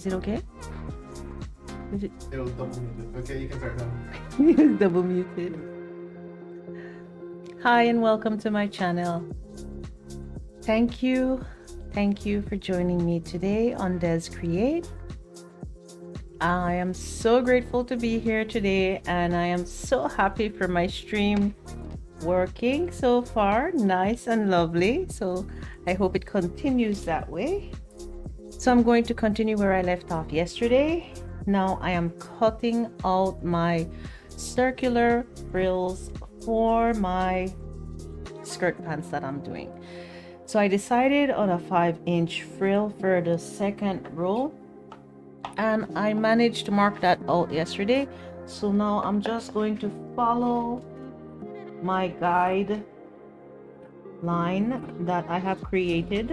it okay? Is it It was double muted. Okay, you can start now. it's double muted? Hi and welcome to my channel. Thank you for joining me today on Des Create. I am so grateful to be here today, and I am so happy for my stream working so far. Nice and lovely. So I hope it continues that way. So I'm going to continue where I left off yesterday. Now I am cutting out my circular frills for my skirt pants that I'm doing. So I decided on a 5-inch frill for the second row, and I managed to mark that out yesterday. So now I'm just going to follow my guide line that I have created,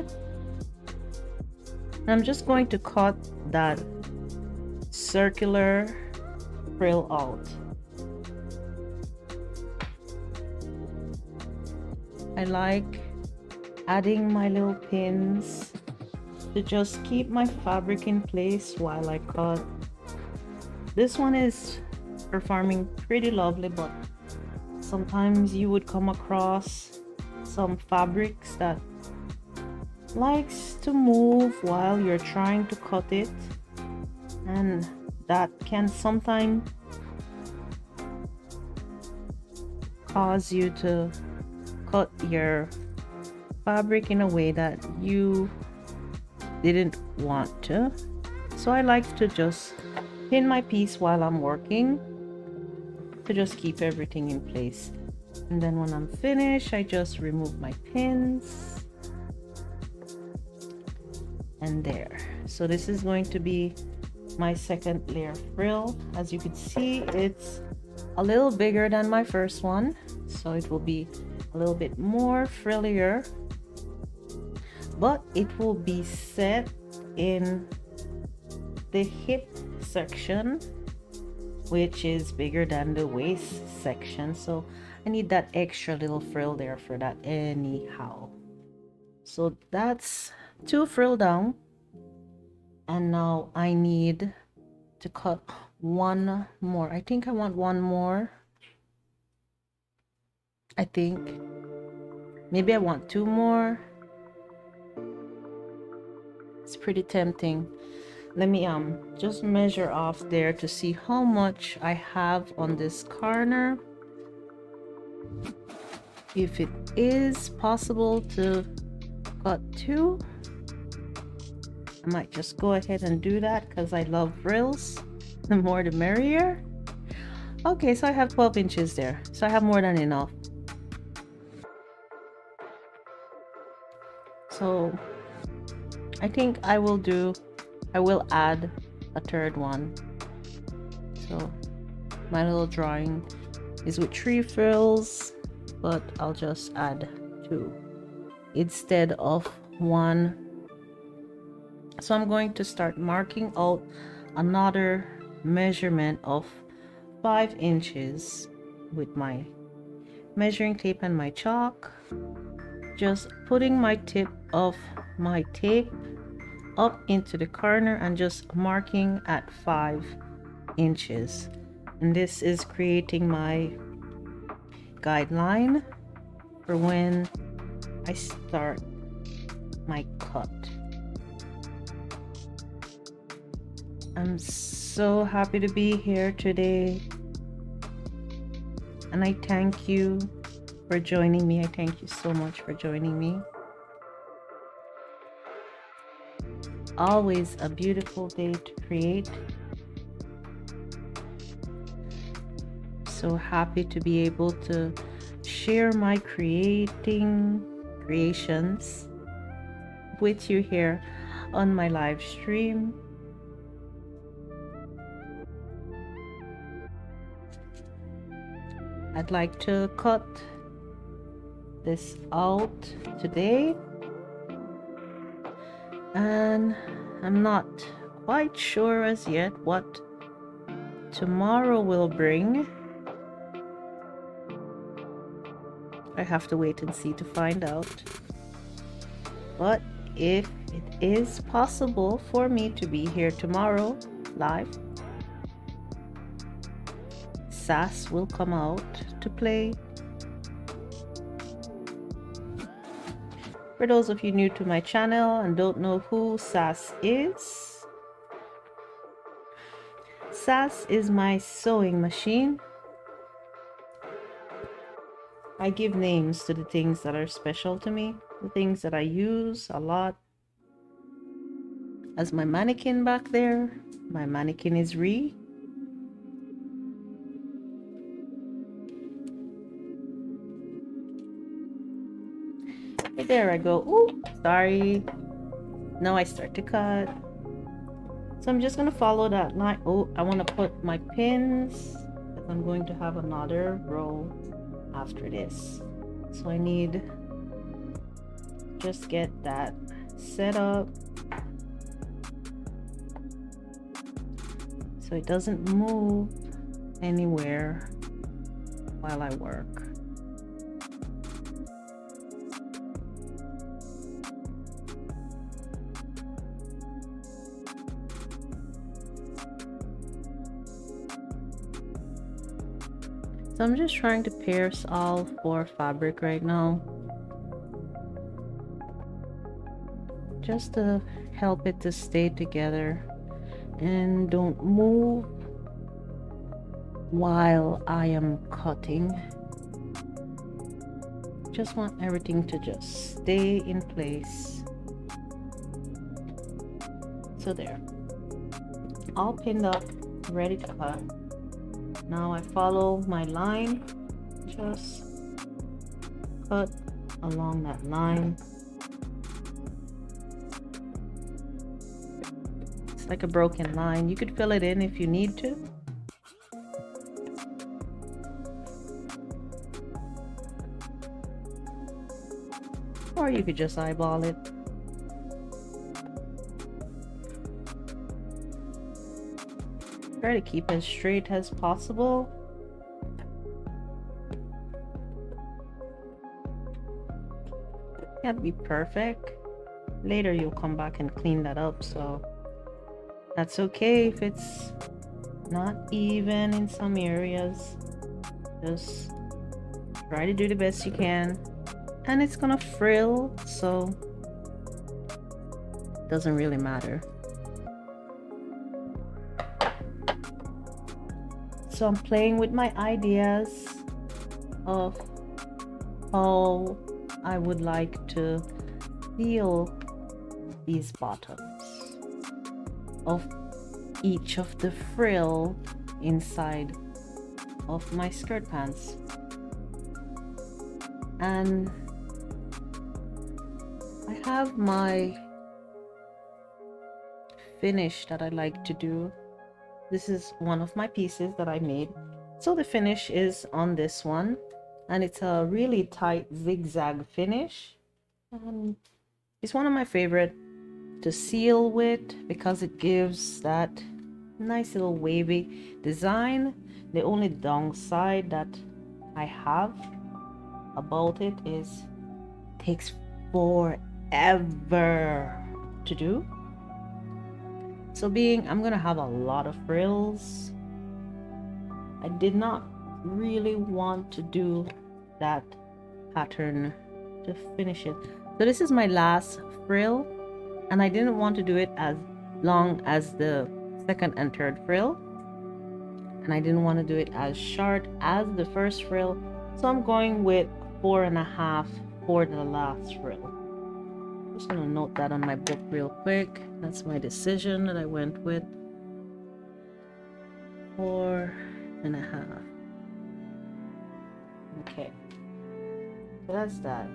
and I'm just going to cut that circular frill out. I like adding my little pins to just keep my fabric in place while I cut. This one is performing pretty lovely, but sometimes you would come across some fabrics that likes to move while you're trying to cut it, and that can sometimes cause you to cut your fabric in a way that you didn't want to. So I like to just pin my piece while I'm working to just keep everything in place, and then when I'm finished I just remove my pins, and there. So this is going to be my second layer frill. As you can see, it's a little bigger than my first one, so it will be a little bit more frillier, but it will be set in the hip section, which is bigger than the waist section. So I need that extra little frill there for that anyhow. So that's 2 frill down, and now I need to cut one more. I think I want one more. I think maybe I want 2 more. It's pretty tempting. Let me just measure off there to see how much I have on this corner. If it is possible to cut 2, I might just go ahead and do that because I love frills. The more the merrier. Okay, so I have 12 inches there, so I have more than enough. So I think I will add a third one. So my little drawing is with 3 frills, but I'll just add 2 instead of 1. So I'm going to start marking out another measurement of 5 inches with my measuring tape and my chalk, just putting my tip of my tape up into the corner and just marking at 5 inches, and this is creating my guideline for when I start my cut. I'm so happy to be here today, and I thank you for joining me. I thank you so much for joining me. Always a beautiful day to create. So happy to be able to share my creations with you here on my live stream. I'd like to cut this out today, and I'm not quite sure as yet what tomorrow will bring. I have to wait and see to find out, but if it is possible for me to be here tomorrow live, Sass will come out to play. For those of you new to my channel and don't know who Sass is, Sass is my sewing machine. I give names to the things that are special to me, the things that I use a lot. As my mannequin back there, my mannequin is Ree. Hey, there I go. Ooh, sorry. Now I start to cut. So I'm just going to follow that line. Oh, I want to put my pins. I'm going to have another row after this. So I need just get that set up so it doesn't move anywhere while I work. So I'm just trying to pierce all 4 fabric right now, just to help it to stay together and don't move while I am cutting. Just want everything to just stay in place. So there, all pinned up, ready to cut. Now I follow my line, just cut along that line. It's like a broken line. You could fill it in if you need to. Or you could just eyeball it. Try to keep as straight as possible. Can't be perfect. Later you'll come back and clean that up, so that's okay if it's not even in some areas. Just try to do the best you can. And it's gonna frill, so it doesn't really matter. So I'm playing with my ideas of how I would like to feel these bottoms of each of the frill inside of my skirt pants. And I have my finish that I like to do. This is one of my pieces that I made. So the finish is on this one, and it's a really tight zigzag finish. And it's one of my favorite to seal with because it gives that nice little wavy design. The only downside that I have about it is it takes forever to do. So being I'm gonna have a lot of frills, I did not really want to do that pattern to finish it. So this is my last frill, and I didn't want to do it as long as the second and third frill, and I didn't want to do it as short as the first frill, so I'm going with 4.5 for the last frill. Just gonna note that on my book real quick. That's my decision that I went with. 4.5. Okay, so that's that.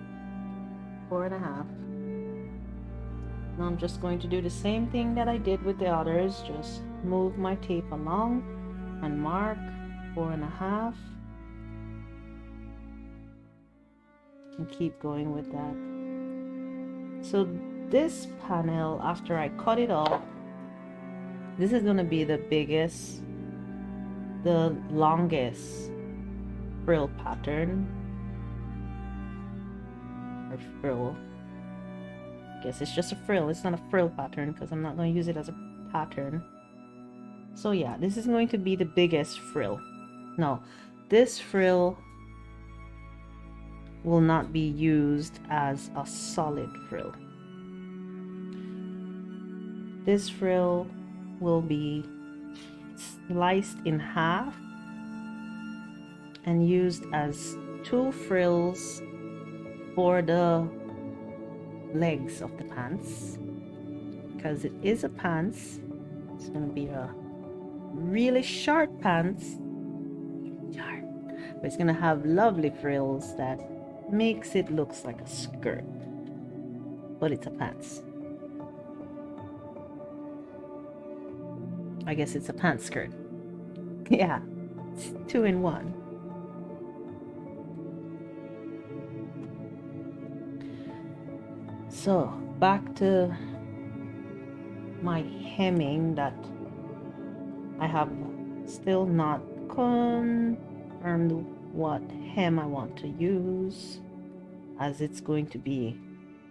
4.5. Now I'm just going to do the same thing that I did with the others. Just move my tape along and mark 4.5 and keep going with that. So this panel, after I cut it off, this is going to be the biggest, the longest frill pattern or frill. guess it's just a frill. It's not a frill pattern because I'm not going to use it as a pattern. So yeah, this is going to be the biggest frill. No, this frill will not be used as a solid frill. This frill will be sliced in half and used as 2 frills for the legs of the pants, because it is a pants. It's going to be a really short pants, short, but it's going to have lovely frills that makes it looks like a skirt, but it's a pants. I guess it's a pants skirt. Yeah, it's 2 in 1. So back to my hemming that I have still not confirmed what hem I want to use, as it's going to be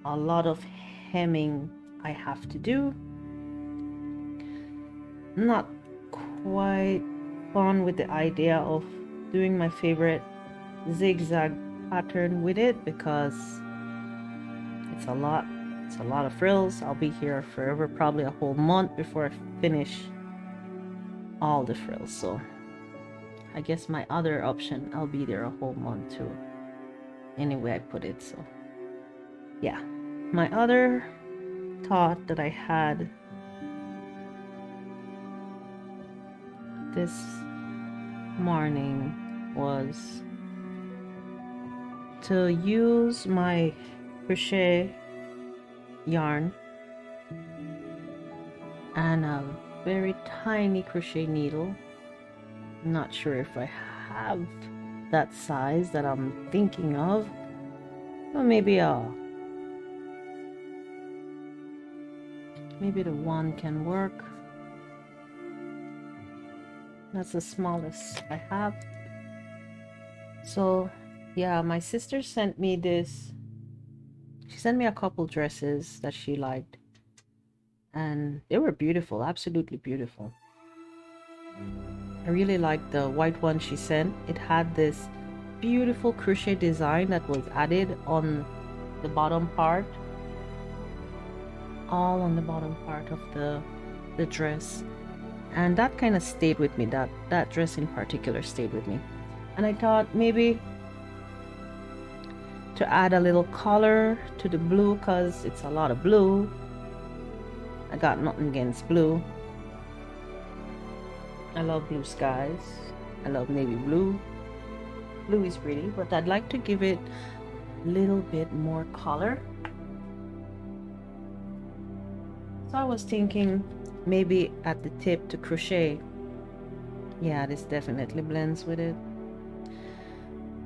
a lot of hemming I have to do. Not quite fun with the idea of doing my favorite zigzag pattern with it because it's a lot of frills. I'll be here forever, probably a whole month before I finish all the frills. So I guess my other option, I'll be there a whole month too, anyway I put it. So yeah, my other thought that I had this morning was to use my crochet yarn and a very tiny crochet needle. I'm not sure if I have that size that I'm thinking of, or maybe the one can work. That's the smallest I have. So yeah, my sister sent me this. She sent me a couple dresses that she liked, and they were beautiful, absolutely beautiful. I really liked the white one she sent. It had this beautiful crochet design that was added on the bottom part, all on the bottom part of the dress, and that kind of stayed with me. That dress in particular stayed with me, and I thought maybe to add a little color to the blue, because it's a lot of blue. I got nothing against blue. I love blue skies. I love navy blue. Blue is pretty, but I'd like to give it a little bit more color. So I was thinking maybe at the tip to crochet. Yeah, this definitely blends with it.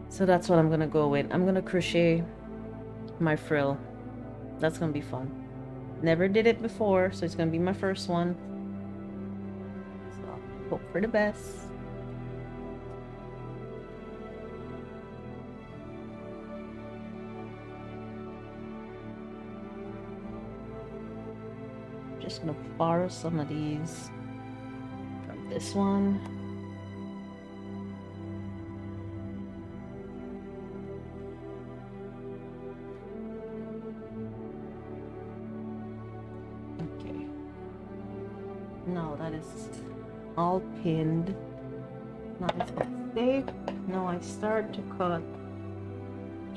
So that's what I'm gonna go with. I'm gonna crochet my frill. That's gonna be fun. Never did it before, so it's gonna be my first one. So hope for the best. Just gonna borrow some of these from this one. Okay. Now that is all pinned. Now it's safe. Now I start to cut,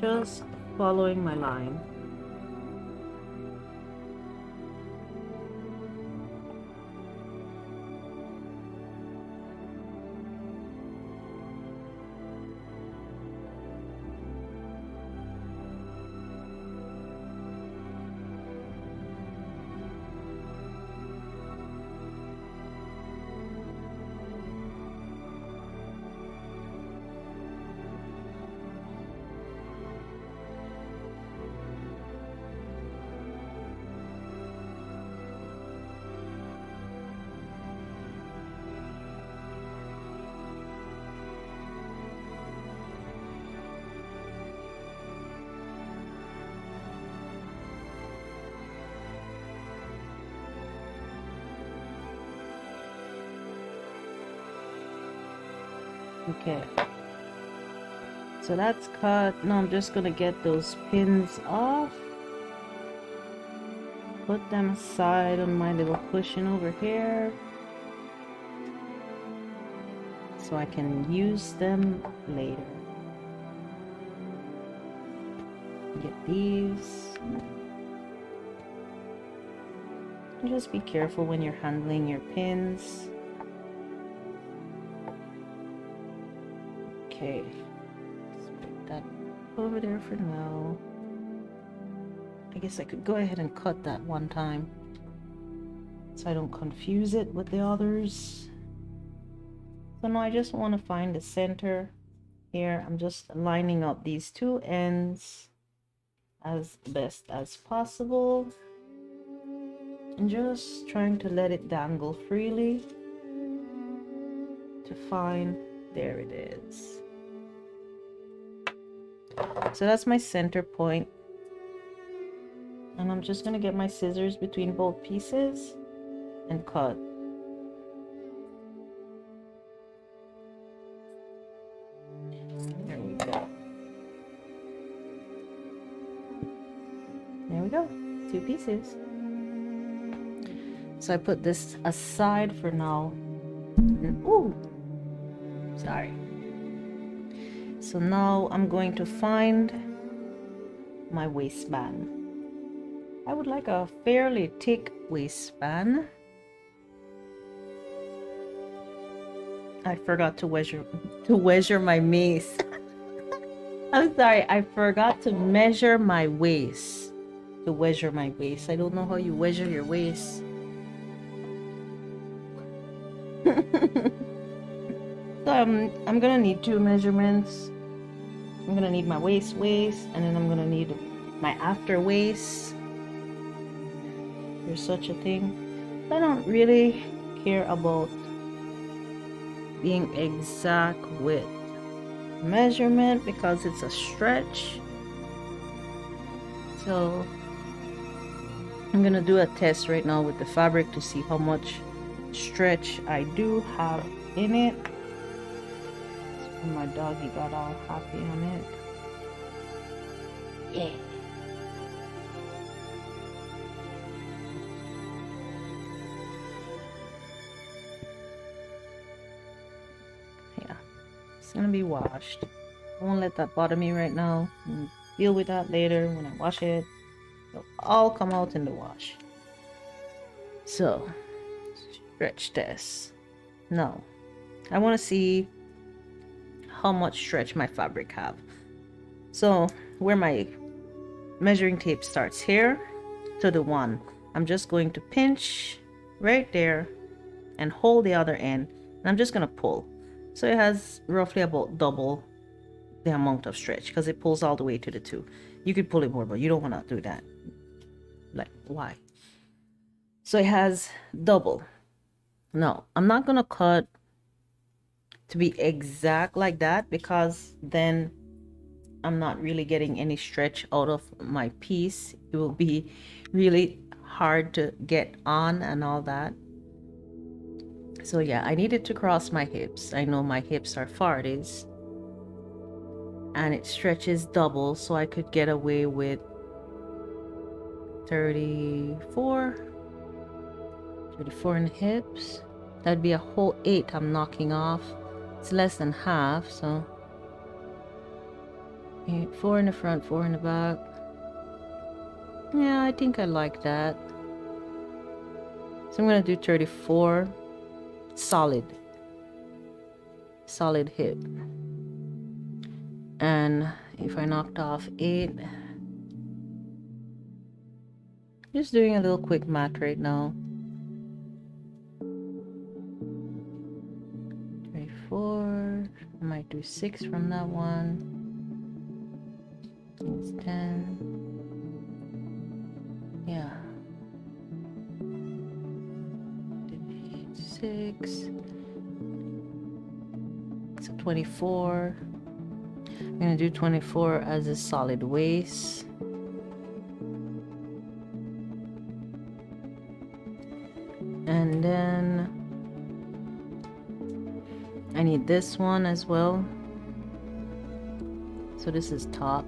just following my line. Okay. So that's cut. Now I'm just gonna get those pins off. Put them aside on my little cushion over here, so I can use them later. Get these. And just be careful when you're handling your pins. Okay, let's put that over there for now. I guess I could go ahead and cut that one time so I don't confuse it with the others. So now I just want to find the center here. I'm just lining up these two ends as best as possible and just trying to let it dangle freely to find, there it is. So that's my center point, and I'm just gonna get my scissors between both pieces and cut. There we go. There we go, 2 pieces. So I put this aside for now. Ooh, sorry. So now I'm going to find my waistband. I would like a fairly thick waistband. I forgot to measure my mace. I'm sorry, I forgot to measure my waist. I don't know how you measure your waist. So I'm gonna need 2 measurements. I'm gonna need my waist, and then I'm gonna need my after waist. There's such a thing. I don't really care about being exact with measurement because it's a stretch. So I'm gonna do a test right now with the fabric to see how much stretch I do have in it. So my doggy got all happy on it. Yeah. It's gonna be washed. I won't let that bother me right now. I'll deal with that later when I wash it. It'll all come out in the wash. So, stretch test. Now, I want to see how much stretch my fabric have. So, where my measuring tape starts here to the 1, I'm just going to pinch right there and hold the other end, and I'm just gonna pull. So it has roughly about double the amount of stretch because it pulls all the way to the 2. You could pull it more, but you don't want to do that. Like, why? So it has double. Now, I'm not going to cut to be exact like that because then I'm not really getting any stretch out of my piece. It will be really hard to get on and all that. So yeah, I needed to cross my hips. I know my hips are 40s and it stretches double, so I could get away with 34 in the hips. That'd be a whole 8 I'm knocking off. It's less than half, so 4 in the front, 4 in the back. Yeah, I think I like that. So I'm gonna do 34 solid hip. And if I knocked off 8, just doing a little quick math right now. 34, I might do 6 from that one. It's 10. Yeah. 6. So 24. I'm gonna do 24 as a solid waist. And then I need this one as well. So this is top.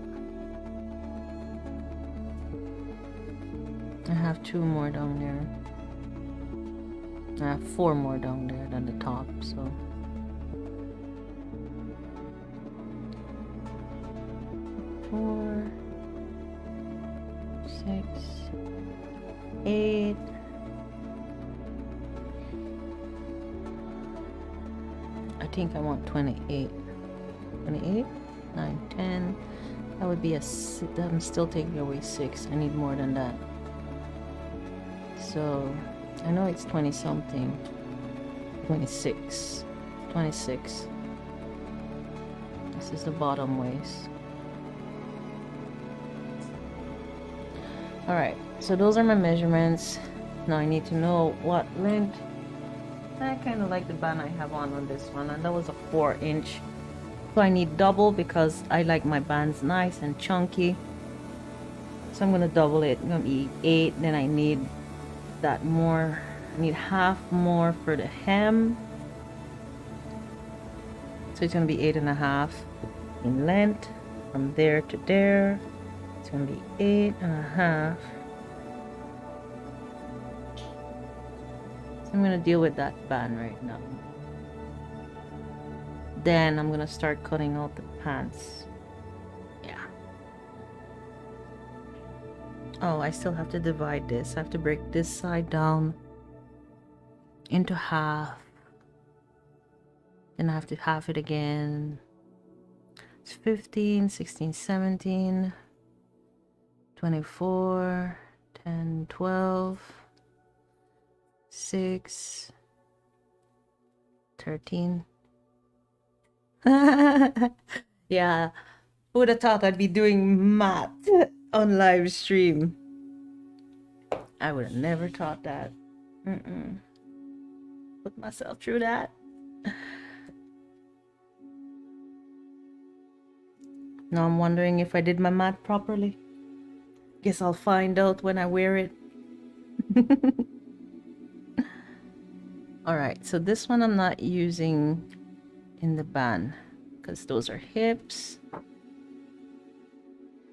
I have 2 more down there. I have 4 more down there than the top, so 4, 6, 8. I think I want 28. 28, 9, 10. That would be I'm still taking away 6. I need more than that. So I know it's 20 something. 26. 26. This is the bottom waist. Alright, so those are my measurements. Now I need to know what length. I kind of like the band I have on this one, and that was a 4-inch. So I need double because I like my bands nice and chunky. So I'm gonna double it. I'm gonna be 8. Then I need that more. I need half more for the hem. So it's gonna be 8.5 in length from there to there. It's gonna be 8.5. So I'm gonna deal with that band right now. Then I'm gonna start cutting out the pants. Yeah. Oh, I still have to divide this. I have to break this side down into half. Then I have to half it again. It's 15, 16, 17, 24, 10, 12, 6, 13. Yeah, who would have thought I'd be doing math on live stream? I would have never thought that. Put myself through that. Now I'm wondering if I did my math properly. Guess I'll find out when I wear it. Alright, so this one I'm not using in the band because those are hips.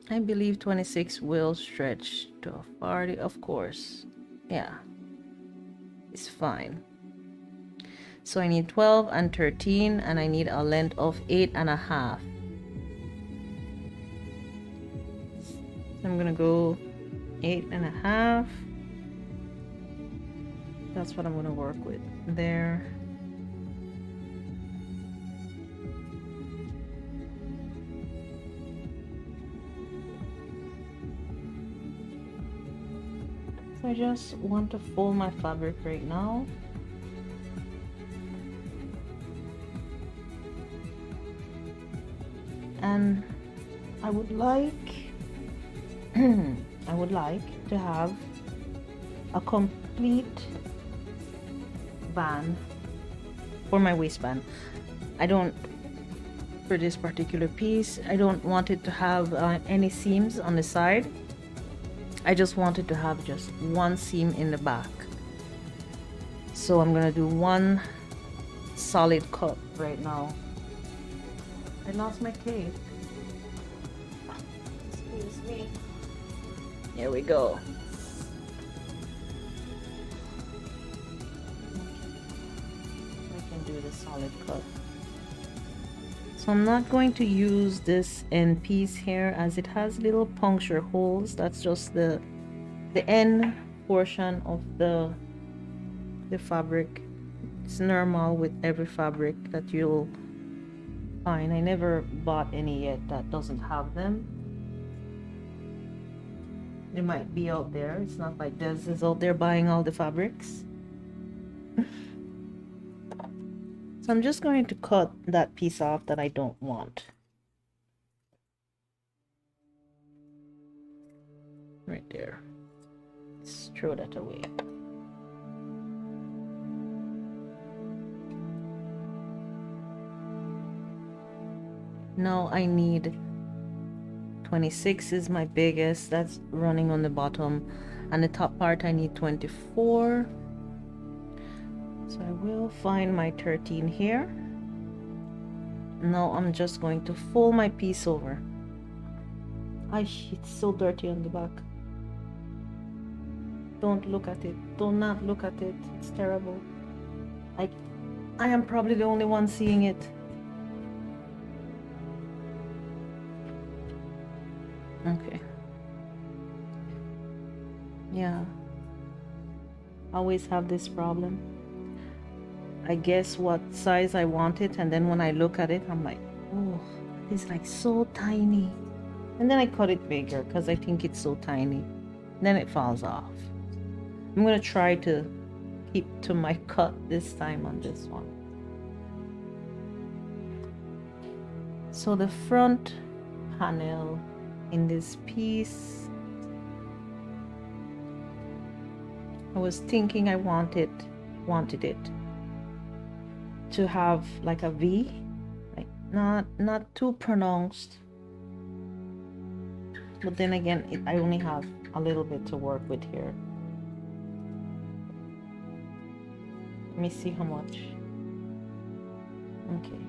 I believe 26 will stretch to a 40, of course. Yeah, it's fine. So I need 12 and 13, and I need a length of 8.5. I'm gonna go 8.5. That's what I'm gonna work with there. So I just want to fold my fabric right now. And I would like to have a complete band for my waistband. I don't, for this particular piece, I don't want it to have any seams on the side. I just wanted to have just one seam in the back. So I'm gonna do one solid cut right now. I lost my tape. Excuse me. Here we go. I can do the solid cut. So I'm not going to use this end piece here as it has little puncture holes. That's just the end portion of the fabric. It's normal with every fabric that you'll find. I never bought any yet that doesn't have them. They might be out there. It's not like Des is out there buying all the fabrics. So I'm just going to cut that piece off that I don't want. Right there. Let's throw that away. Now I need 26 is my biggest. That's running on the bottom. And the top part I need 24. So I will find my 13 here. Now I'm just going to fold my piece over. It's so dirty on the back. Don't look at it. Do not look at it. It's terrible. I am probably the only one seeing it. Okay. Yeah. Always have this problem. I guess what size I want it, and then when I look at it, I'm like, oh, it's like so tiny. And then I cut it bigger because I think it's so tiny. Then it falls off. I'm gonna try to keep to my cut this time on this one. So the front panel in this piece, I was thinking I wanted it to have like a V, like not too pronounced, but then again I only have a little bit to work with here. Let me see how much. Okay.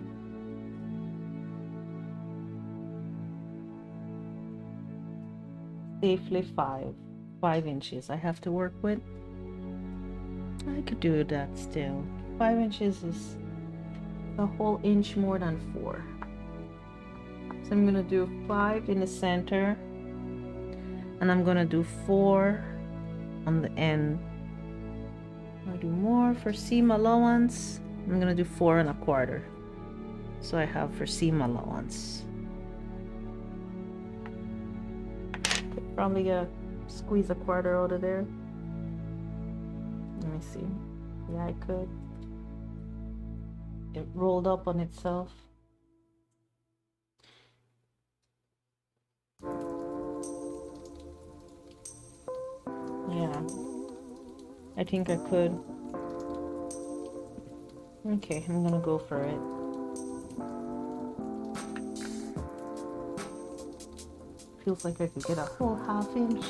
Safely 5 inches I have to work with. I could do that still. 5 inches is a whole inch more than 4. So I'm gonna do 5 in the center, and I'm gonna do 4 on the end. I'll do more for seam allowance. I'm gonna do 4 1/4. So I have for seam allowance. Probably gonna squeeze 1/4 out of there. Let me see. Yeah, I could. It rolled up on itself. Yeah, I think I could. Okay, I'm gonna go for it. Feels like I could get a whole 1/2 inch.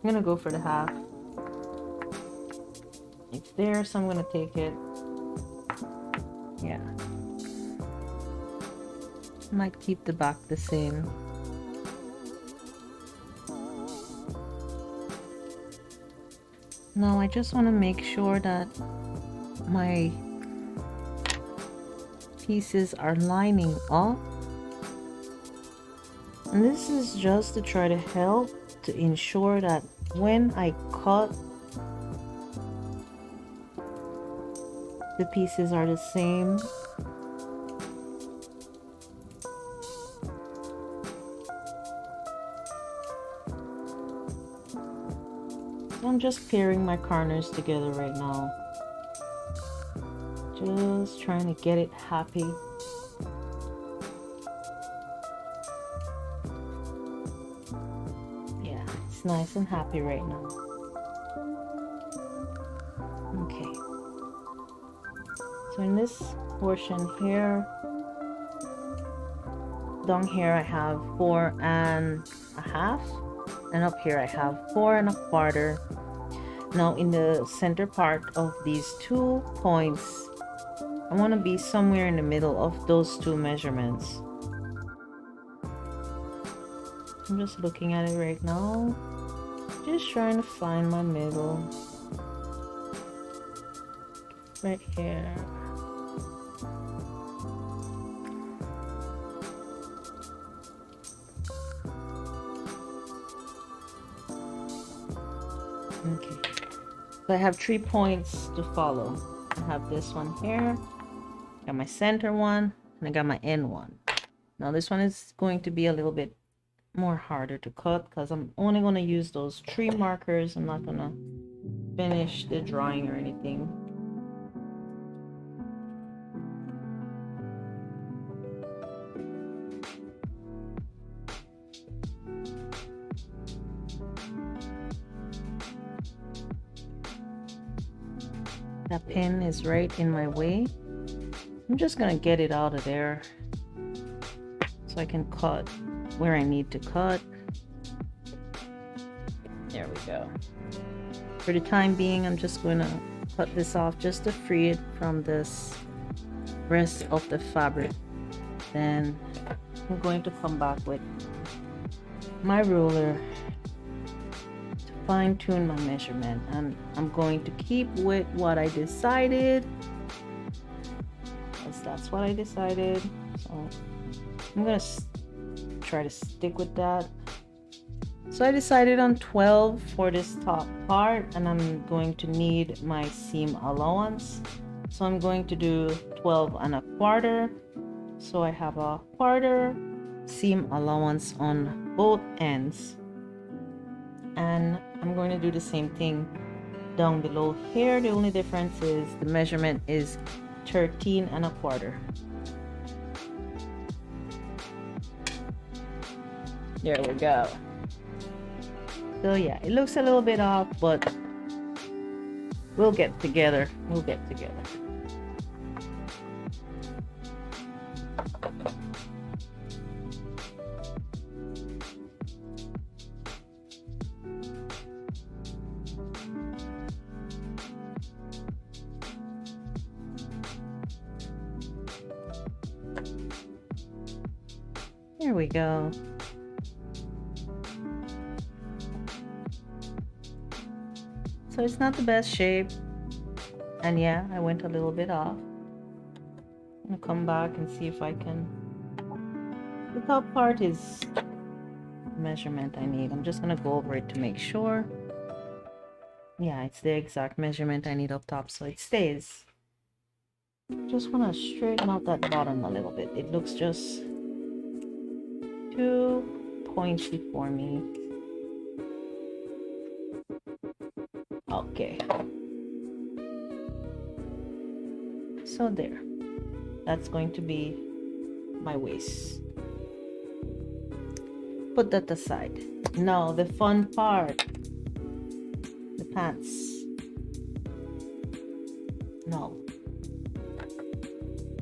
I'm gonna go for the 1/2. It's there, so I'm gonna take it. Yeah. Might keep the back the same. Now I just want to make sure that my pieces are lining up. And this is just to try to help to ensure that when I cut, the pieces are the same. So I'm just pairing my corners together right now. Just trying to get it happy. Yeah, it's nice and happy right now. Okay. So in this portion here, down here I have 4 1/2, and up here I have 4 1/4. Now in the center part of these 2 points, I want to be somewhere in the middle of those 2 measurements. I'm just looking at it right now, just trying to find my middle right here. Okay, so I have 3 points to follow. I have this one here, got my center one, and I got my end one. Now this one is going to be a little bit more harder to cut because I'm only going to use those 3 markers. I'm not going to finish the drawing or anything. That pen is right in my way. I'm just gonna get it out of there so I can cut where I need to cut. There we go. For the time being, I'm just going to cut this off just to free it from this rest of the fabric. Then I'm going to come back with my ruler to fine tune my measurement, and I'm going to keep with what I decided, because that's what I decided. So I'm gonna try to stick with that. So I decided on 12 for this top part, and I'm going to need my seam allowance. So I'm going to do 12 and a quarter. So I have a quarter seam allowance on both ends. And I'm going to do the same thing down below here. The only difference is the measurement is 13 and a quarter. There we go. So yeah, it looks a little bit off, but we'll get together. We'll get together. There we go. So it's not the best shape, and yeah, I went a little bit off. I'm gonna come back and see if I can. The top part is the measurement I need. I'm just gonna go over it to make sure. Yeah, it's the exact measurement I need up top, so it stays. Just want to straighten out that bottom a little bit. It looks just too pointy for me. Okay, so there, that's going to be my waist. Put that aside. Now the fun part, the pants. No,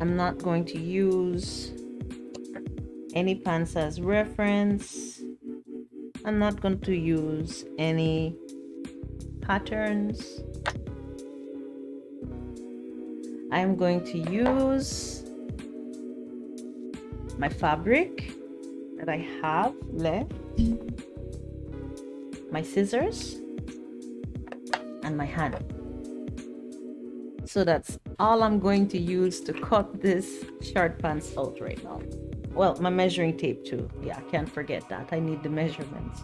I'm not going to use any pants as reference. I'm not going to use any patterns. I'm going to use my fabric that I have left, my scissors, and my hand. So that's all I'm going to use to cut this short pants out right now. Well, my measuring tape too. Yeah, I can't forget that. I need the measurements.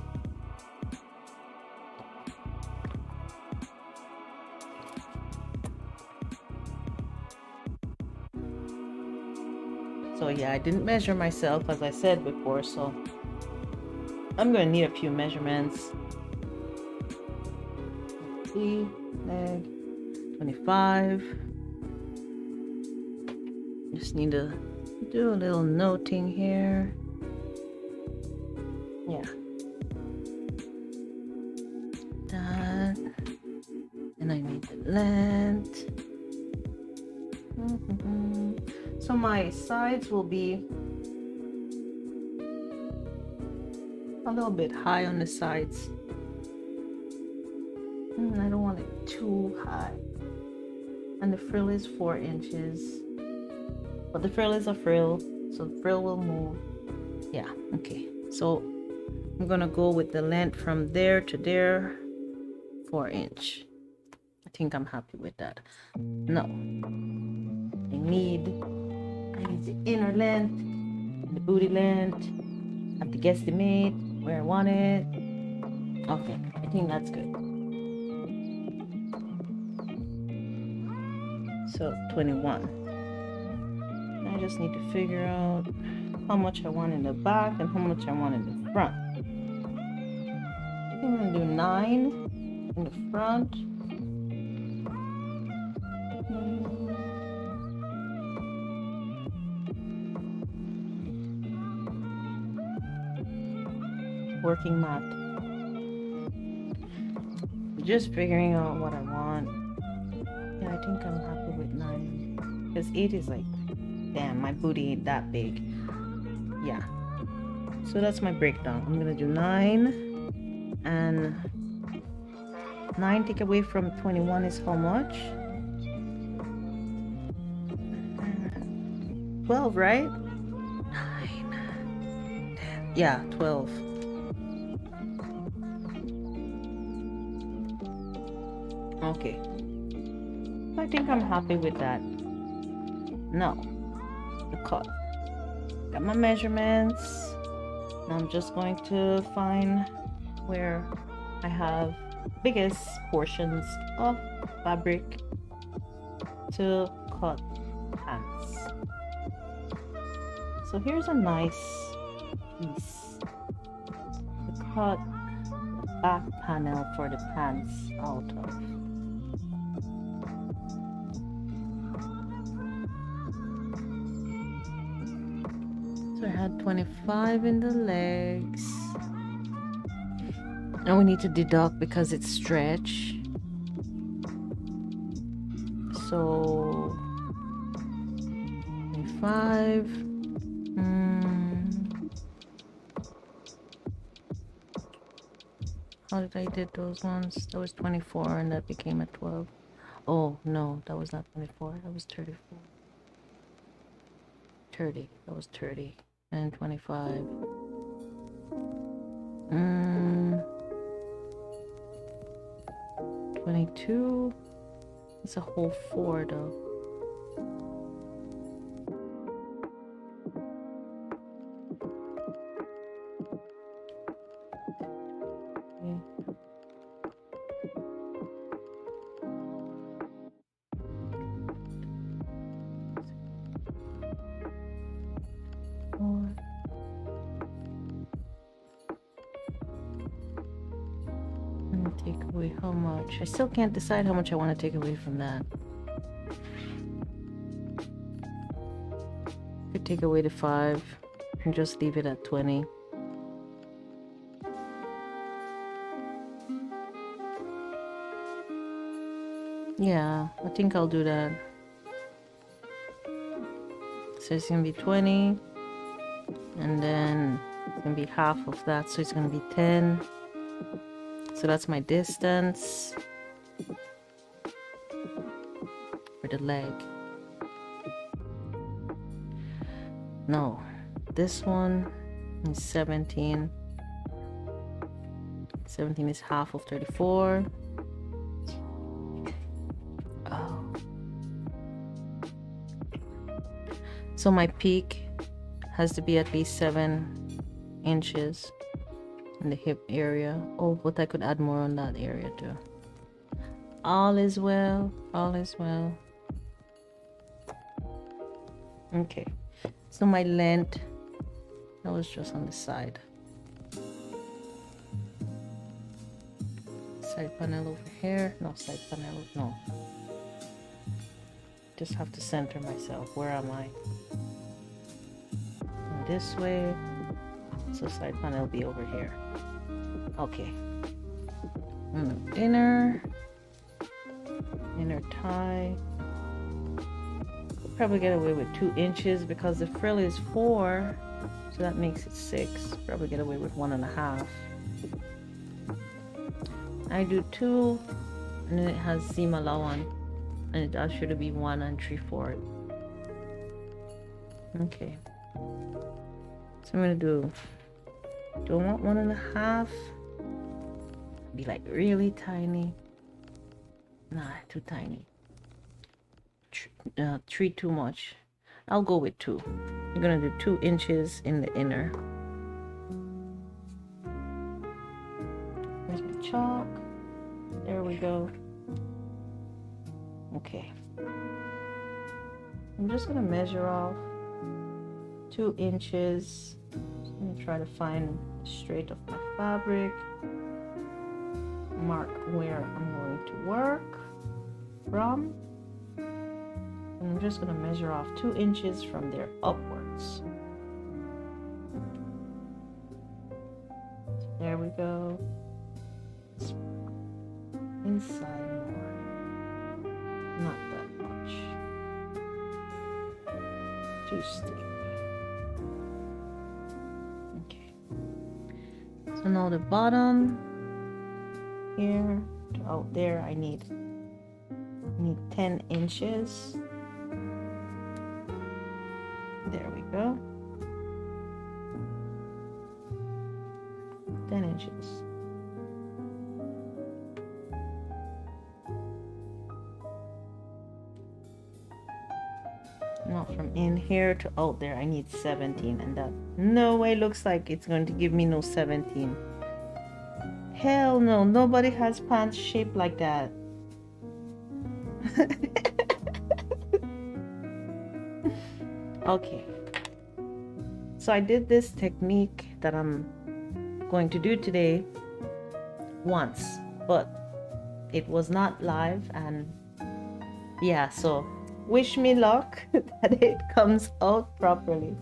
So yeah, I didn't measure myself as I said before, so I'm going to need a few measurements. See, leg 25. Just need to do a little noting here. Yeah. That. And I need the length. So my sides will be a little bit high on the sides. I don't want it too high. And the frill is 4 inches. But the frill is a frill, so the frill will move. Yeah, okay. So I'm gonna go with the length from there to there, 4 inch. I think I'm happy with that. No, I need the inner length, the booty length. I have to guesstimate where I want it. Okay, I think that's good. So 21. I just need to figure out how much I want in the back and how much I want in the front. I think I'm gonna do 9 in the front. Working math. Just figuring out what I want. Yeah, I think I'm happy with 9. Because 8 is like, damn, my booty ain't that big. Yeah. So that's my breakdown. I'm gonna do 9. And 9 take away from 21 is how much? 12, right? Yeah, 12. Okay, I think I'm happy with that. Now, the cut. Got my measurements. Now I'm just going to find where I have biggest portions of fabric to cut pants. So here's a nice piece to cut the back panel for the pants out of. So I had 25 in the legs. Now we need to deduct because it's stretch. So 25. How did I did those ones? That was 24 and that became a 12. Oh no, that was not 24. That was 34. 30. That was 30 and 25. 22. It's a whole 4 though. Okay. Four. And take away how much? I still can't decide how much I want to take away from that. Could take away the 5 and just leave it at 20. Yeah, I think I'll do that. So it's gonna be 20, and then it's gonna be half of that, so it's gonna be 10. So that's my distance for the leg. No, this one is 17. 17 is half of 34. Oh. So my peak has to be at least 7 inches in the hip area. Oh, but I could add more on that area too. All is well. All is well. Okay. So my length, that was just on the side. Side panel over here. No, side panel. No. Just have to center myself. Where am I? And this way. So side panel will be over here. Okay. And the inner tie. Probably get away with 2 inches because the frill is 4, so that makes it 6. Probably get away with 1.5. I do 2, and then it has seam allowance, and it should be 1 3/4. Okay. So I'm gonna do I want 1.5? Be like really tiny. Nah, too tiny. 3 too much. I'll go with 2. You're gonna do 2 inches in the inner. Here's my chalk. There we go. Okay. I'm just gonna measure off 2 inches. Just gonna try to find the straight of my fabric. Mark where I'm going to work from. And I'm just going to measure off 2 inches from there upwards. There we go. Inside more. Not that much. Too steep. Okay. So now the bottom here to out there I need 10 inches. There we go. 10 inches. Now from in here to out there I need 17, and that no way looks like it's going to give me no 17. Hell no, nobody has pants shaped like that. Okay, so I did this technique that I'm going to do today once, but it was not live, and yeah, so wish me luck that it comes out properly.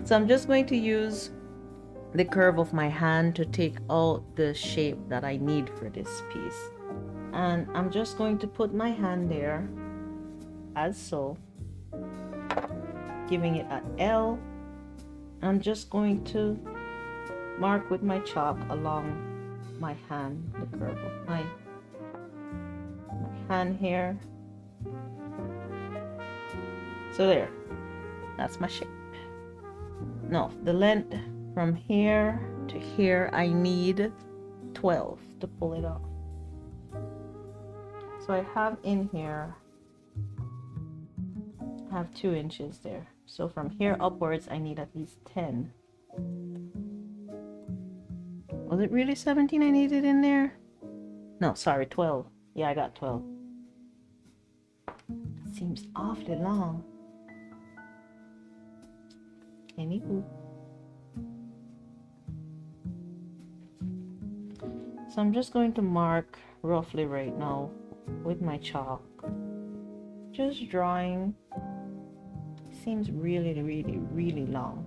So I'm just going to use the curve of my hand to take out the shape that I need for this piece, and I'm just going to put my hand there as so, giving it an L. I'm just going to mark with my chalk along my hand, the curve of my hand here. So there, that's my shape. No, the length from here to here I need 12 to pull it off. So I have in here, I have 2 inches there. So from here upwards I need at least 10. Was it really 17 I needed in there? No, sorry, 12. Yeah, I got 12. Seems awfully long. Anywho. So I'm just going to mark roughly right now with my chalk. Just drawing. Seems really, really, really long.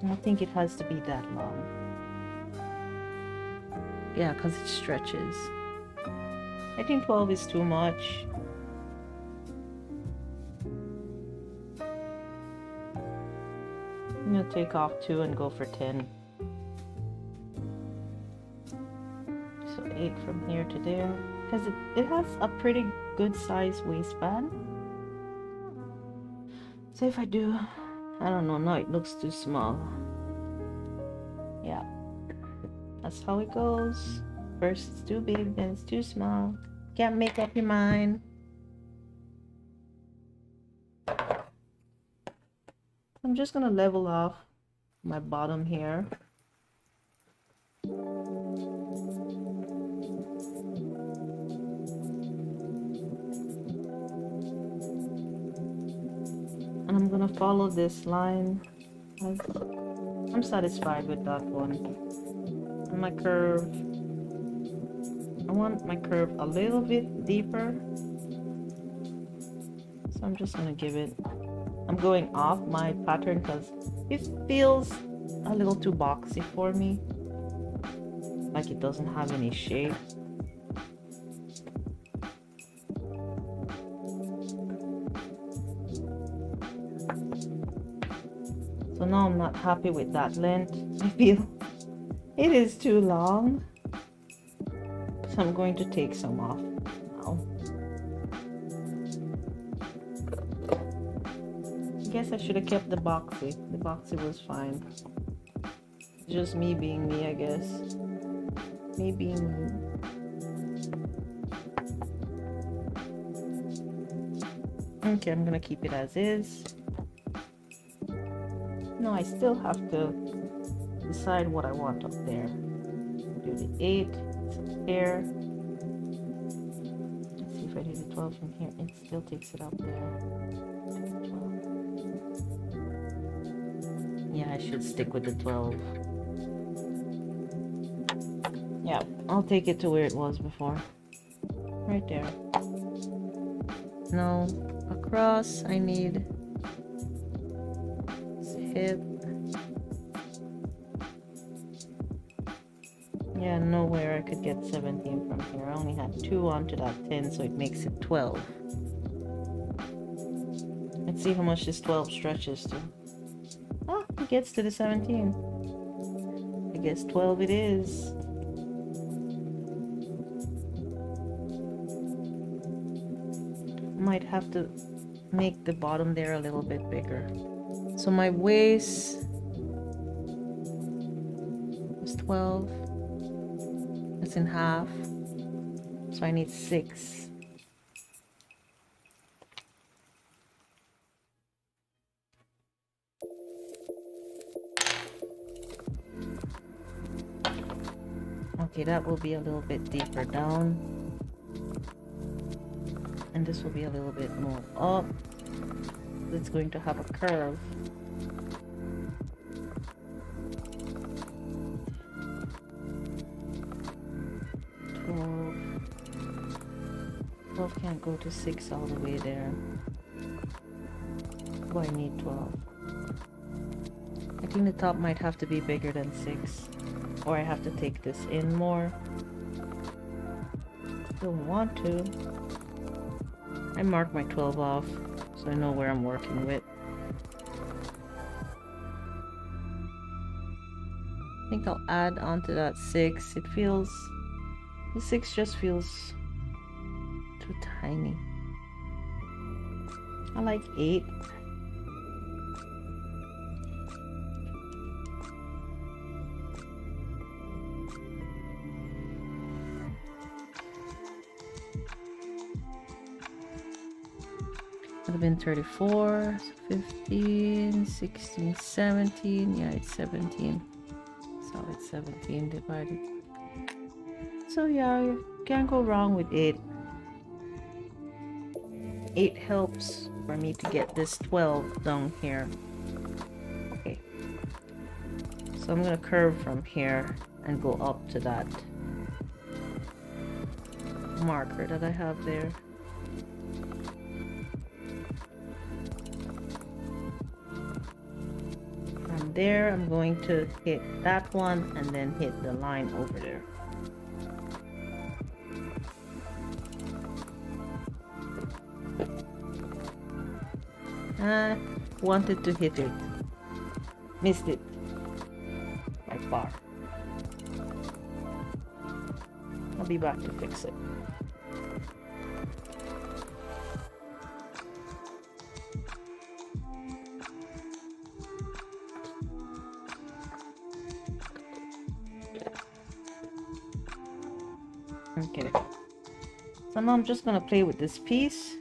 I don't think it has to be that long. Yeah, because it stretches. I think 12 is too much. I'm gonna take off 2 and go for 10. So 8 from here to there. Because it has a pretty good size waistband. So if I do, I don't know, no, it looks too small. Yeah, that's how it goes. First it's too big, then it's too small. Can't make up your mind. I'm just gonna level off my bottom here. And I'm gonna follow this line. I'm satisfied with that one. And my curve, I want my curve a little bit deeper. So I'm just gonna give it, I'm going off my pattern because it feels a little too boxy for me. Like it doesn't have any shape. So now I'm not happy with that length. I feel it is too long. So I'm going to take some off now. I guess I should have kept the boxy. The boxy was fine. Just me being me, I guess. Me being me. Okay, I'm gonna keep it as is. No, I still have to decide what I want up there. Do the 8, it's up there. Let's see if I do the 12 from here. It still takes it up there. 12. Yeah, I should stick with the 12. Yeah, I'll take it to where it was before. Right there. Now, across, I need hip. Yeah, nowhere I could get 17 from here. I only had 2 onto that 10, so it makes it 12. Let's see how much this 12 stretches to. Ah, it gets to the 17. I guess 12 it is. Might have to make the bottom there a little bit bigger. So my waist is 12. It's in half. So I need 6. Okay, that will be a little bit deeper down. And this will be a little bit more up. It's going to have a curve. Twelve can't go to 6 all the way there. Oh, I need 12. I think the top might have to be bigger than 6. Or I have to take this in more. Don't want to. I marked my 12 off, so I know where I'm working with. I think I'll add onto that 6. It feels... The 6 just feels too tiny. I like 8. Would have been 34, 15, 16, 17. Yeah, it's 17. So it's 17 divided. So yeah, you can't go wrong with 8. 8 helps for me to get this 12 down here. Okay. So I'm gonna curve from here and go up to that marker that I have there. From there, I'm going to hit that one and then hit the line over there. Wanted to hit it. Missed it. By far. I'll be back to fix it. Okay. So now I'm just gonna play with this piece.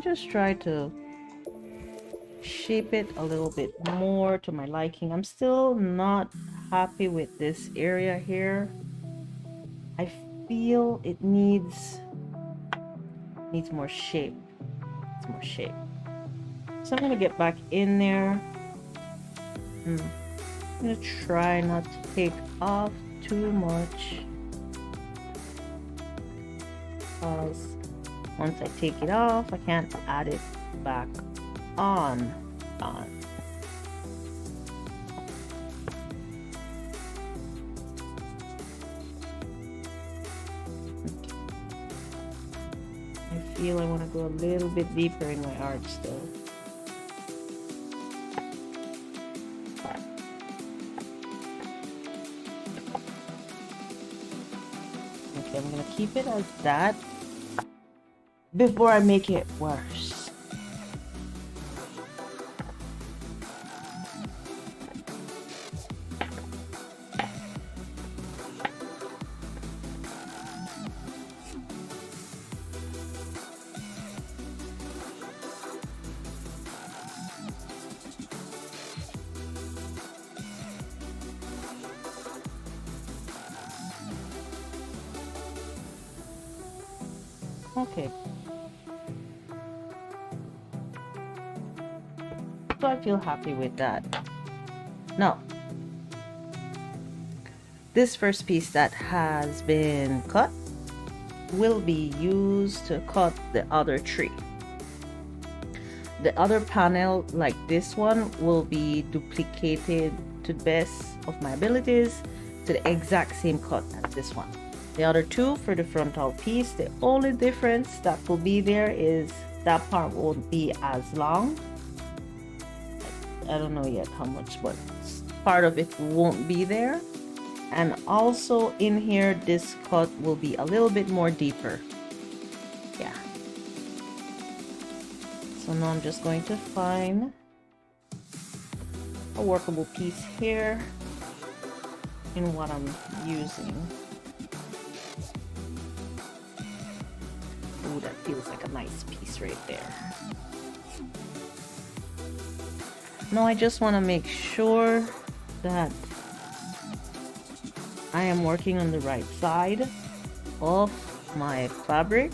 Just try to shape it a little bit more to my liking. I'm still not happy with this area here. I feel it needs more shape. It's more shape. So I'm gonna get back in there. I'm gonna try not to take off too much, because once I take it off, I can't add it back on. Okay. I feel I want to go a little bit deeper in my arch still. Okay, I'm gonna keep it as that before I make it worse. Okay. So I feel happy with that. Now, this first piece that has been cut will be used to cut the other tree. The other panel, like this one, will be duplicated to the best of my abilities to the exact same cut as this one. The other two for the frontal piece, the only difference that will be there is that part won't be as long. I don't know yet how much, but part of it won't be there. And also in here, this cut will be a little bit more deeper. Yeah. So So now I'm just going to find a workable piece here in what I'm using. Oh, that feels like a nice piece right there. Now I just want to make sure that I am working on the right side of my fabric.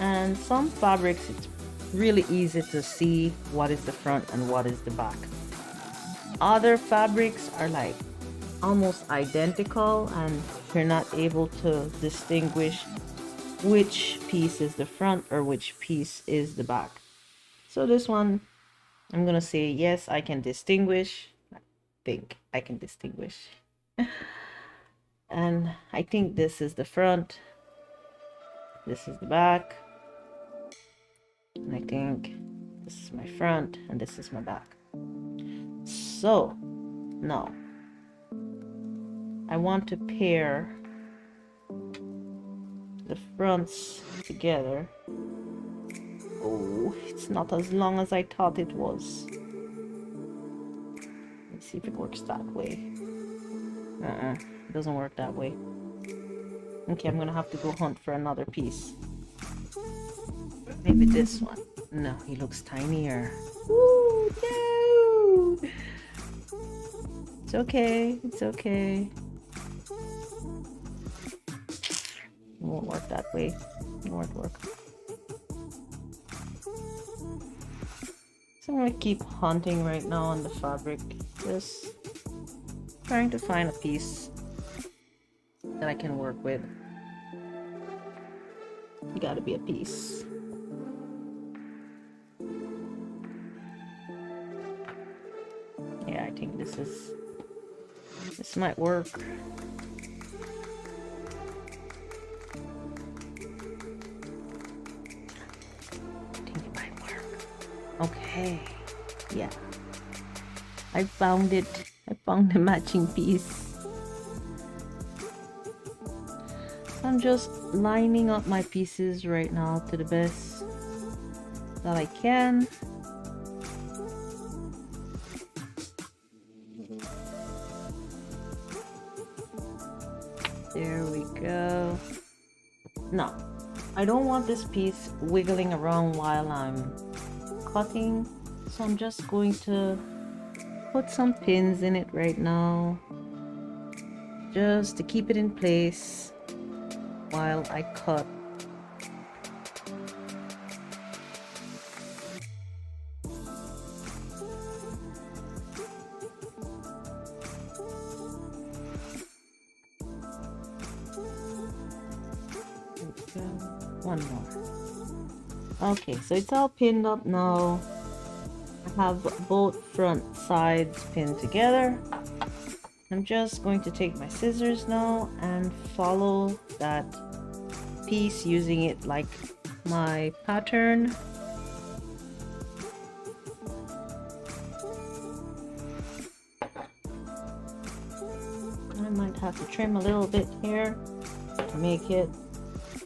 And some fabrics, it's really easy to see what is the front and what is the back. Other fabrics are like almost identical and you're not able to distinguish which piece is the front or which piece is the back. So this one, I'm gonna say yes, I can distinguish. I think I can distinguish. And I think this is the front, this is the back, and I think this is my front and this is my back. So now I want to pair the fronts together. Oh, it's not as long as I thought it was. Let's see if it works that way. It doesn't work that way. Okay, I'm gonna have to go hunt for another piece. Maybe this one. No, he looks tinier. Ooh, no! It's okay, it's okay. It won't work that way. It won't work. So I'm gonna keep hunting right now on the fabric. Just trying to find a piece that I can work with. You gotta be a piece. Yeah, I think this might work. I think it might work. Okay. Yeah. I found it. I found the matching piece. So I'm just lining up my pieces right now to the best that I can. There we go. Now, I don't want this piece wiggling around while I'm cutting, so I'm just going to put some pins in it right now, just to keep it in place while I cut. One more. Okay, so it's all pinned up now. I have both front sides pinned together. I'm just going to take my scissors now and follow that piece using it like my pattern. I might have to trim a little bit here to make it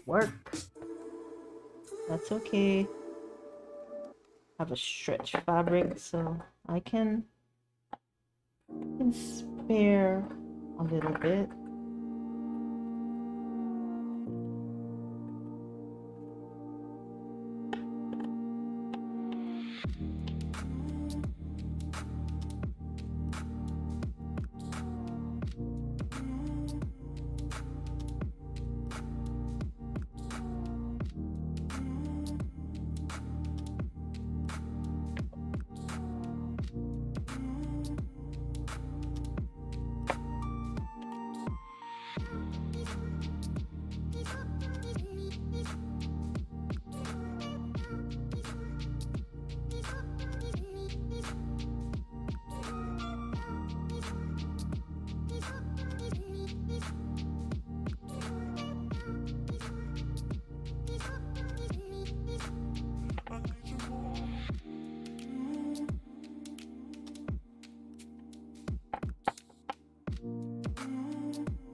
work. That's okay. I have a stretch fabric, so I can spare a little bit.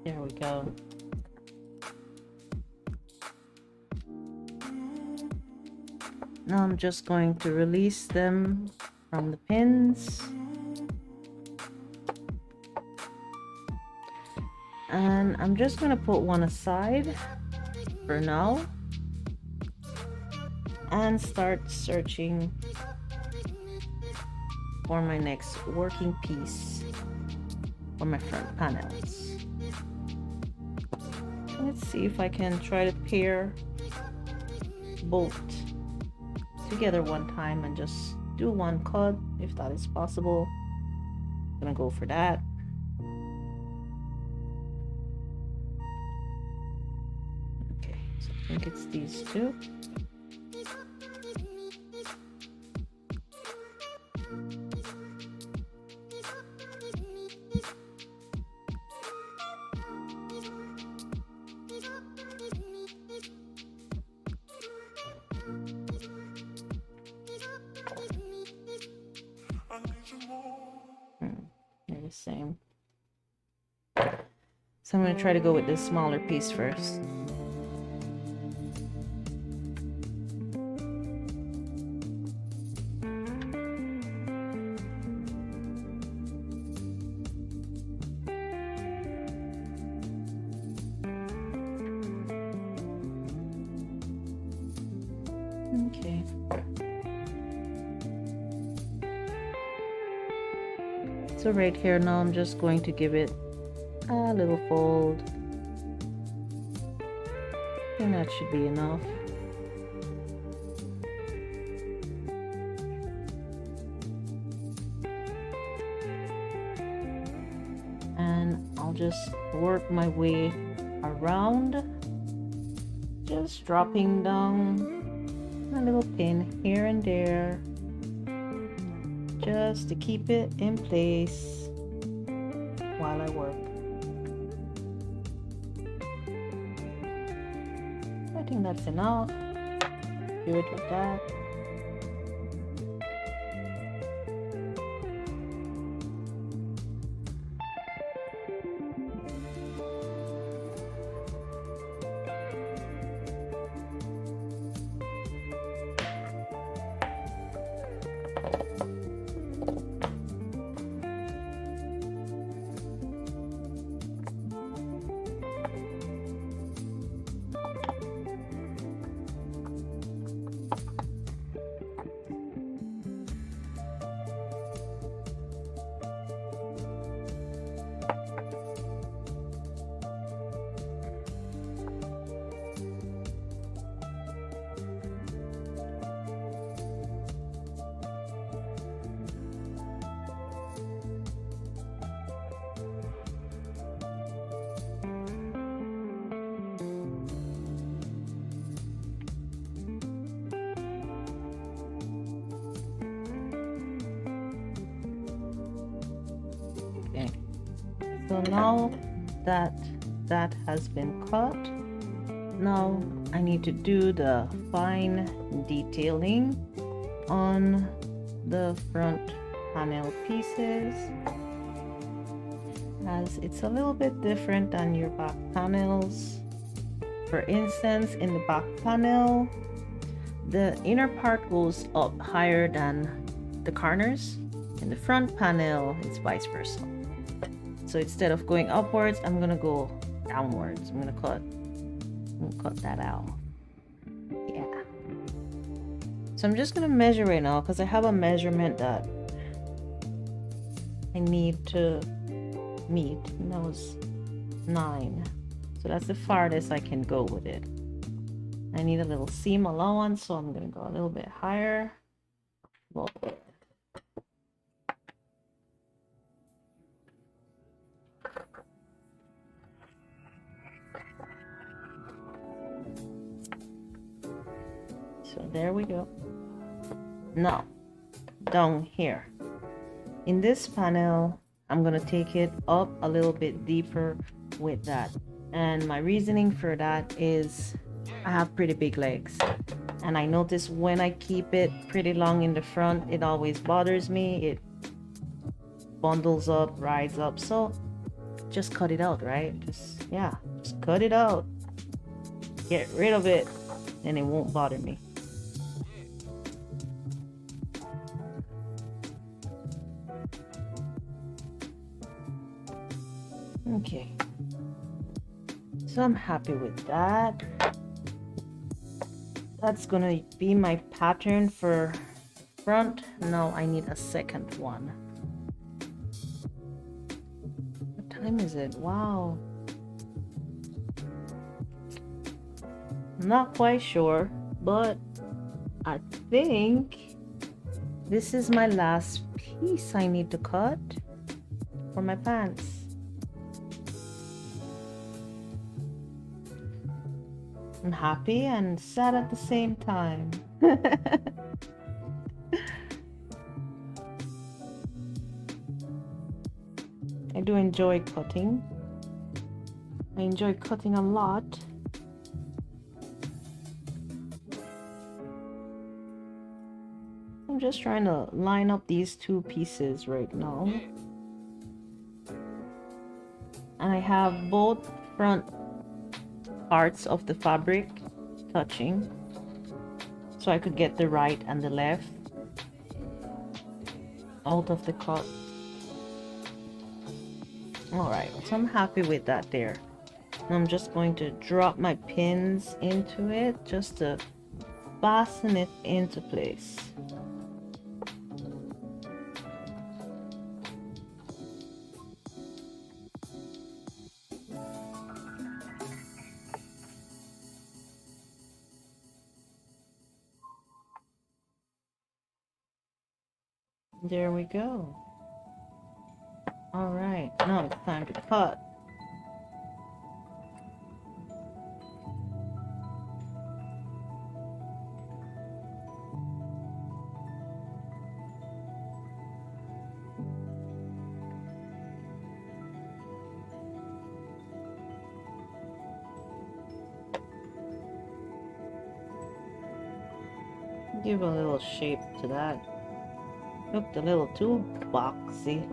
There we go. Now I'm just going to release them from the pins. And I'm just going to put one aside for now and start searching for my next working piece for my front panels. Let's see if I can try to pair both together one time and just do one cut if that is possible. I'm gonna go for that. Okay, so I think it's these two. They're the same. So I'm going to try to go with this smaller piece first. Okay. So right here now I'm just going to give it a little fold. I think that should be enough. And I'll just work my way around, just dropping down a little pin here and there, just to keep it in place while I work. I think that's enough. Do it like that. Okay, so now that has been cut, now I need to do the fine detailing on the front panel pieces, as it's a little bit different than your back panels. For instance, in the back panel, the inner part goes up higher than the corners. In the front panel, it's vice versa. So instead of going upwards, I'm gonna go downwards. I'm gonna cut that out. Yeah. So I'm just gonna measure right now because I have a measurement that I need to meet, and that was 9. So that's the farthest I can go with it. I need a little seam allowance, so I'm gonna go a little bit higher. Well, so there we go. Now, down here in this panel, I'm gonna take it up a little bit deeper with that. And my reasoning for that is I have pretty big legs. And I notice when I keep it pretty long in the front, it always bothers me. It bundles up, rides up. So just cut it out, right? Just cut it out. Get rid of it and it won't bother me. Okay, so I'm happy with that. That's gonna be my pattern for front. Now I need a second one. What time is it? Wow, not quite sure, but I think this is my last piece I need to cut for my pants. I'm happy and sad at the same time. I do enjoy cutting. I enjoy cutting a lot. I'm just trying to line up these two pieces right now. And I have both front parts of the fabric touching, so I could get the right and the left out of the cut. Alright, so I'm happy with that there. I'm just going to drop my pins into it just to fasten it into place. There we go. All right, now it's time to cut. Give a little shape to that. Looked a little too boxy.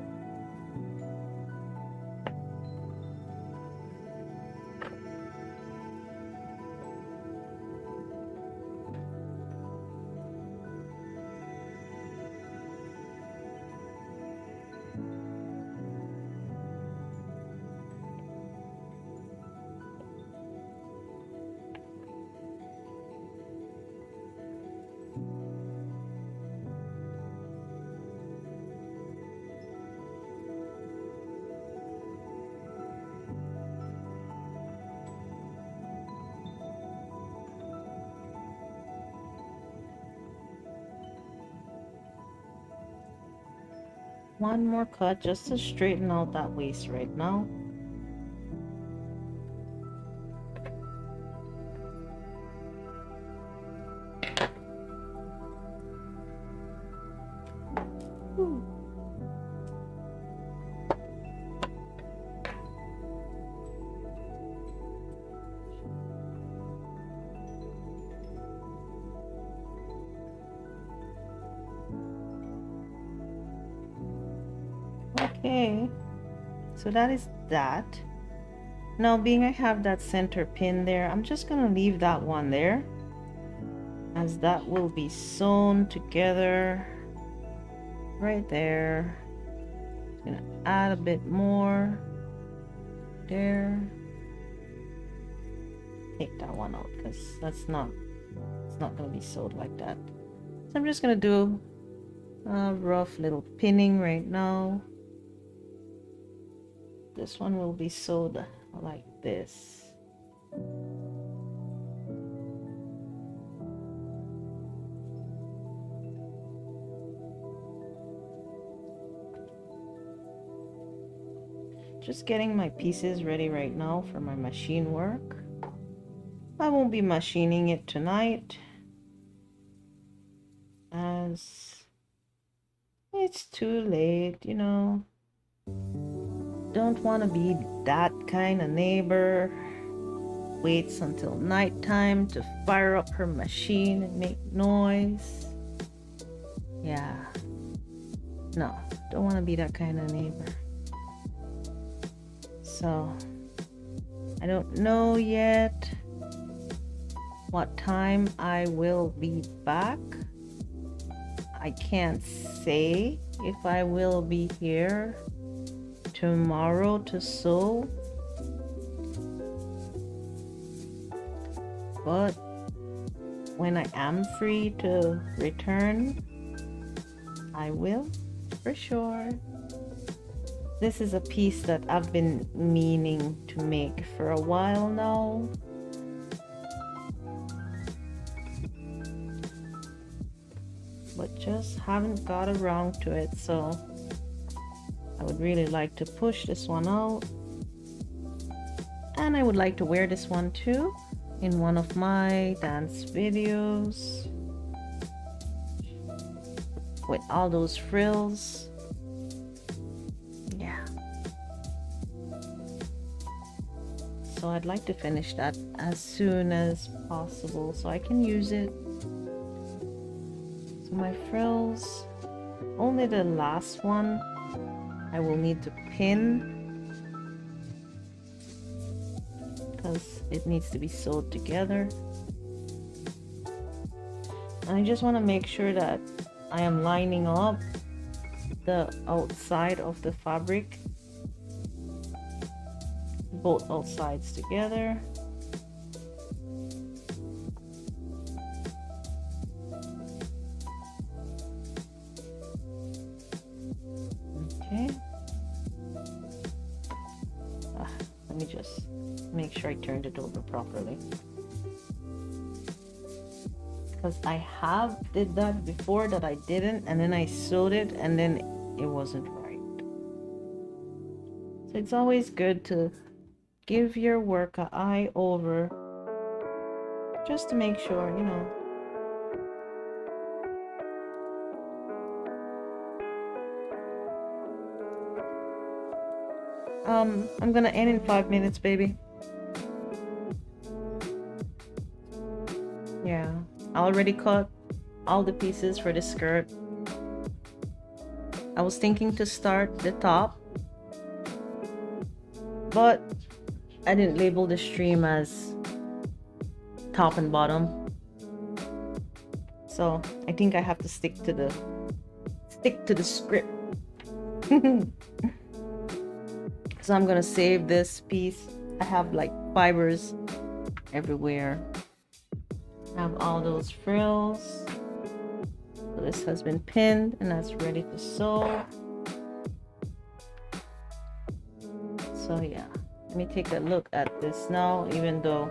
One more cut just to straighten out that waist right now. Okay, so that is that. Now, being I have that center pin there, I'm just gonna leave that one there, as that will be sewn together right there. Gonna add a bit more there. Take that one out because it's not gonna be sewed like that. So I'm just gonna do a rough little pinning right now. This one will be sewed like this. Just getting my pieces ready right now for my machine work. I won't be machining it tonight as it's too late, you know. Don't want to be that kind of neighbor. Waits until nighttime to fire up her machine and make noise. Yeah. No, don't want to be that kind of neighbor. So, I don't know yet what time I will be back. I can't say if I will be here tomorrow to sew, but when I am free to return, I will for sure. This is a piece that I've been meaning to make for a while now. But just haven't got around to it, so I would really like to push this one out. And I would like to wear this one too in one of my dance videos with all those frills. Yeah. So I'd like to finish that as soon as possible so I can use it. So my frills, only the last one I will need to pin because it needs to be sewed together. And I just want to make sure that I am lining up the outside of the fabric, both outsides together. Okay. Let me just make sure I turned it over properly, because I have did that before that I didn't, and then I sewed it and then it wasn't right. So it's always good to give your work an eye over just to make sure, you know. I'm gonna end in 5 minutes, baby. Yeah, I already cut all the pieces for the skirt. I was thinking to start the top, but I didn't label the stream as top and bottom, so I think I have to stick to the script. So I'm gonna save this piece. I have like fibers everywhere. I have all those frills. So this has been pinned and that's ready to sew. So yeah, let me take a look at this now, even though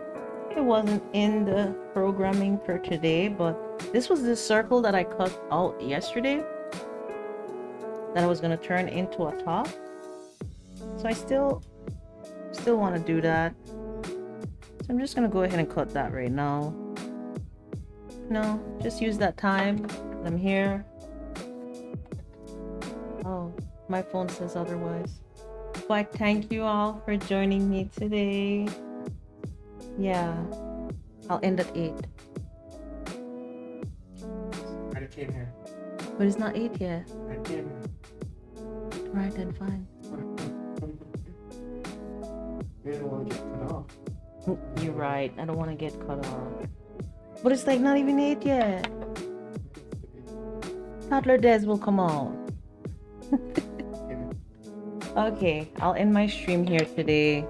it wasn't in the programming for today, but this was the circle that I cut out yesterday that I was gonna turn into a top. So I still want to do that. So I'm just gonna go ahead and cut that right now. No, just use that time. I'm here. Oh, my phone says otherwise. But thank you all for joining me today. Yeah, I'll end at 8. I came here. But it's not 8 yet. I came here. Right then, fine. You don't want to get cut off. You're right. I don't want to get cut off. But it's like not even 8 yet. Toddler Des will come out. Okay, I'll end my stream here today,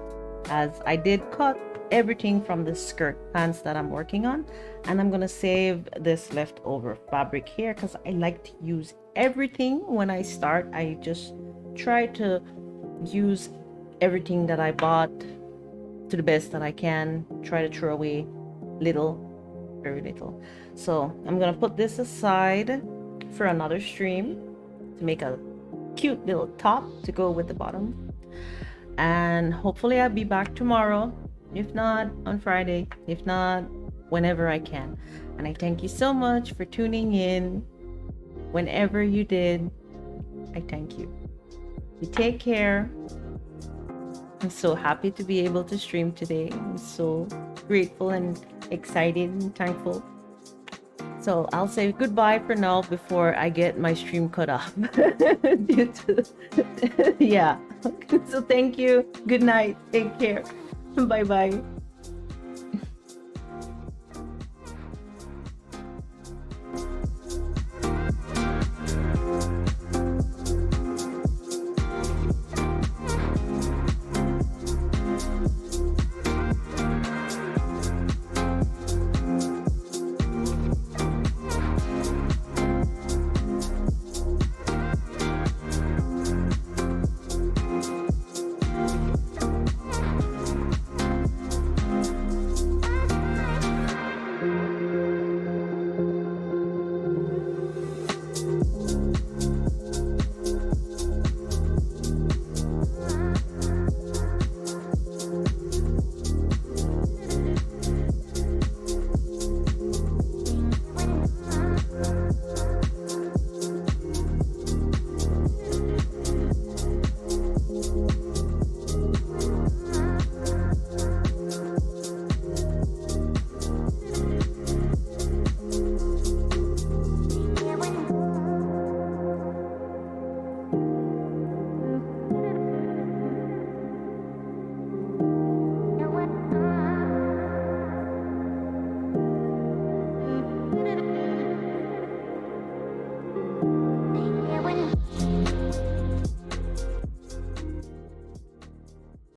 as I did cut everything from the skirt pants that I'm working on, and I'm gonna save this leftover fabric here because I like to use everything when I start. I just try to use everything that I bought to the best that I can, try to throw away little, very little. So I'm gonna put this aside for another stream to make a cute little top to go with the bottom, and hopefully I'll be back tomorrow, if not on Friday, if not whenever I can. And I thank you so much for tuning in whenever you did. I thank you. You take care. I'm so happy to be able to stream today. I'm so grateful and excited and thankful. So I'll say goodbye for now before I get my stream cut off. Yeah. So thank you. Good night. Take care. Bye bye.